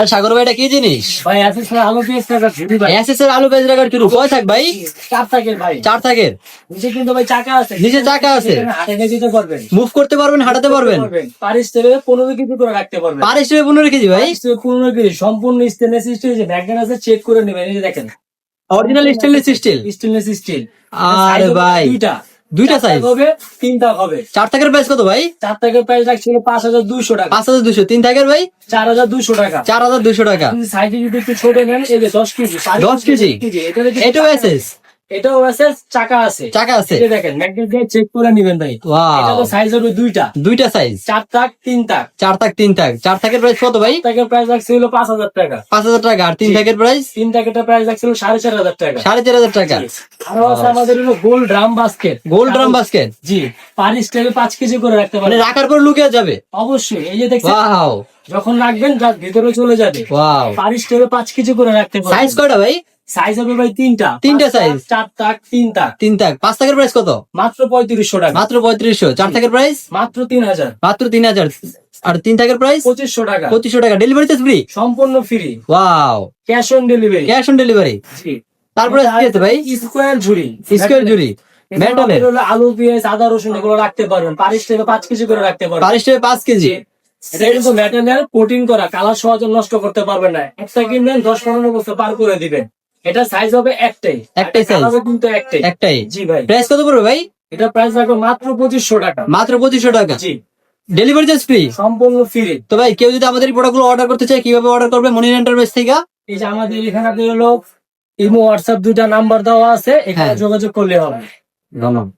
আর সাগর ভাই, এটা কি জিনিস ভাই? এসএসআর আলু পেঁয়াজ টাকা শুরু ভাই। এসএসআর আলু পেঁয়াজ রাখার শুরু কয় থাক ভাই? 4 থাকের ভাই। 4 থাকের। নিচে কিন্তু ভাই চাকা আছে। নিচে চাকা আছে। হাটে নিয়ে যেতে পারবেন, মুভ করতে পারবেন, হাঁটাতে পারবেন। পারিস থেকে 15 কেজি করে রাখতে পারবেন। পারিস 15 কেজি ভাই। 15 কেজি সম্পূর্ণ স্টেনলেস স্টিল। যে ম্যাগনেট আছে চেক করে নেবেন। এই যে দেখেন, original stainless steel. Stainless steel. আরে ভাই, দুইটা সাইজ হবে, তিনটা হবে। 4 থাকের প্রাইস কত ভাই? 4 থাকের প্রাইস রাখছিল 5200 টাকা। 5200। 3 থাকের ভাই 4200 টাকা। 4200 টাকা। সাইজে যদি একটু ছোট নেন, এই যে 10 কেজি। 10 কেজি। এটাও এসএস। এটাও আছে, চাকা আছে। চাকা আছে। এই যে দেখেন, ম্যাগনেট দিয়ে চেক করে নেবেন ভাই। ওয়াও, এটা তো সাইজ হবে দুইটা সাইজ। 4 থাক 3 থাক। 4 থাক 3 থাক। 4 থাকের প্রাইস কত ভাই? থাকের প্রাইস রাখছিল 5000 টাকা। 5000 টাকা। আর 3 থাকের প্রাইস 3 থাকেরটা প্রাইস রাখছিল 4500 টাকা। 4500 টাকা। আরো আছে আমাদের হলো গোল drum basket. Gold drum basket. জি, পারি স্টাইলে 5 কেজি করে রাখতে মানে পারেন রাখার পর লুকিয়ে যাবে। অবশ্যই। এই যে দেখছেন, ওয়াও যখন রাখবেন যার ভিতরে চলে যাবে। ওয়াও। পারি স্টাইলে 5 কেজি করে রাখতে পারেন। সাইজ কয়টা ভাই? সাইজ হবে ভাই তিনটা size। 4 থাক 3 থাক। 3 থাক। 5 থাকের প্রাইস কত? মাত্র 3500 টাকা। মাত্র 3500। 4 থাকের প্রাইস মাত্র 3000। মাত্র 3000। আর 3 থাকের প্রাইস 2500 টাকা। 2500 টাকা। Delivery charge free. সম্পূর্ণ free. Wow, cash on delivery. Cash on delivery. জি। তারপরে কি আছে ভাই? স্কোয়ার ঝুড়ি। স্কয়ার জুরি মেটালের। হলো আলু পেঁয়াজ আদা রসুন এগুলো রাখতে পারবেন। পারিস থেকে 5 কেজি করে রাখতে পারবেন। পারিস 5 কেজি। এটা কিন্তু ম্যাটেরিয়াল কোটিং করা, কালার সহজে নষ্ট করতে পারবেন না। একটা কিনবেন 10-15 বছর পার করে দিবেন। এটা সাইজ হবে একটাই size। কালারও কিন্তু একটাই। জি ভাই। প্রাইস কত পড়বে ভাই? এটা প্রাইস রাখবো মাত্র 2500 টাকা। মাত্র 2500 টাকা। জি, ডেলিভারি চার্জ ফ্রি। সম্পূর্ণ ফ্রি। তো ভাই, কেউ যদি আমাদের এই প্রোডাক্টগুলো অর্ডার করতে চায় কিভাবে অর্ডার করবে? মনির এন্টারপ্রাইজ থেকে। এই যে আমাদের এখানে হলো ইমো হোয়াটসঅ্যাপ 2টা নাম্বার দেওয়া আছে, এখানে হ্যাঁ। যোগাযোগ করলে হবে। ধন্যবাদ।